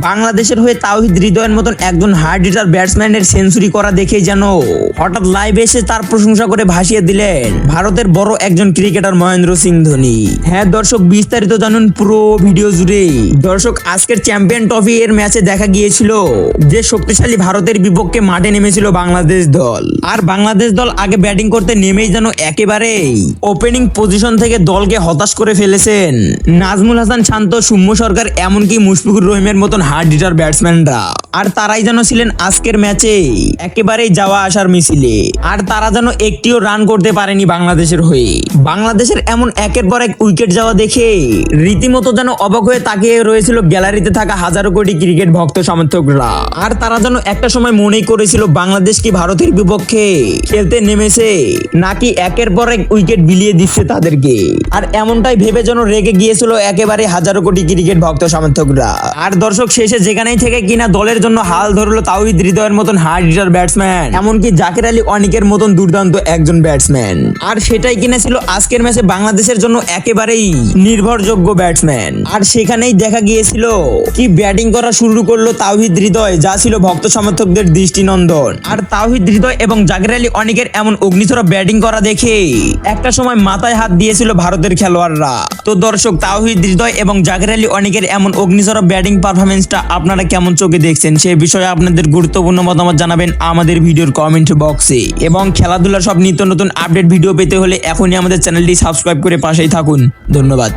বাংলাদেশের হয়ে তাওহিদ হৃদয়ের মতন একজন হার্ড হিটার ব্যাটসম্যানের সেঞ্চুরি করা দেখেই যেন হঠাৎ লাইভে এসে তার প্রশংসা করে ভাসিয়ে দিলেন ভারতের বড় একজন ক্রিকেটার মহেন্দ্র সিং ধোনি। হ্যাঁ দর্শক, বিস্তারিত জানুন পুরো ভিডিও জুড়ে। দর্শক, আজকের চ্যাম্পিয়ন ট্রফি এর ম্যাচে দেখা গিয়েছিল যে শক্তিশালী ভারতের বিপক্ষে মাঠে নেমেছিল বাংলাদেশ দল। আর বাংলাদেশ দল আগে ব্যাটিং করতে নেমেই যেন একেবারেই ওপেনিং পজিশন থেকে দলকে হতাশ করে ফেলেছেন নাজমুল হাসান শান্ত, সৌম্য সরকার, এমনকি মুশফিকুর রহিমের মতন হার্ড হিটার ব্যাটসম্যানরা। আর তারাই যেন ছিলেন আজকের ম্যাচে একেবারেই যাওয়া আসার মিছিলে। আর তারা যেন একটিও রান করতে পারেনি বাংলাদেশের হয়ে। বাংলাদেশের এমন একের পর এক উইকেট যাওয়া দেখে রীতিমতো যেন অবাক হয়ে তাকিয়ে রয়েছিল গ্যালারিতে থাকা হাজারো কোটি ক্রিকেট ভক্ত সমর্থকরা। আর তারা যেন একটা সময় মনেই করেছিল বাংলাদেশ কি ভারতের বিপক্ষে খেলতে নেমেছে নাকি একের পর এক উইকেট বিলিয়ে দিচ্ছে তাদেরকে। আর এমনটাই ভেবে যেন রেগে গিয়েছিল একেবারে হাজারো কোটি ক্রিকেট ভক্ত সমর্থকরা। আর দর্শক, শেষে যেখানেই থেকে কিনা দলের জন্য হাল ধরলো তাওহিদ হৃদয়ের মতন হার্ড হিটার ব্যাটসম্যান, এমনকি জাকির আলী অনিকের মতন দুর্দান্ত একজন ব্যাটসম্যান। আর সেটাই কিনা ছিল আজকের ম্যাচে বাংলাদেশের জন্য একেবারেই নির্ভরযোগ্য ব্যাটসম্যান। আর সেখানেই দেখা গিয়েছিল কি ব্যাটিং করা শুরু করলো তাওহিদ হৃদয়, যা ছিল ভক্ত সমর্থকদের দৃষ্টিনন্দন। আর তাওহিদ হৃদয় এবং জাকির আলী অনিকের এমন অগ্নিঝরা ব্যাটিং করা দেখে একটা সময় মাথায় হাত দিয়েছিল ভারতের খেলোয়াড়রা। তো দর্শক, তাওহিদ হৃদয় এবং জাকির আলী অনিকের এমন অগ্নিঝরা ব্যাটিং পারফরমেন্সটা আপনারা কেমন চোখে দেখছেন সে বিষয়ে আপনাদের গুরুত্বপূর্ণ মতামত জানাবেন আমাদের ভিডিওর কমেন্ট বক্সে। এবং খেলাধুলার সব নিত্য নতুন আপডেট ভিডিও পেতে হলে এখনই আমাদের চ্যানেলটি সাবস্ক্রাইব করে পাশেই থাকুন। ধন্যবাদ।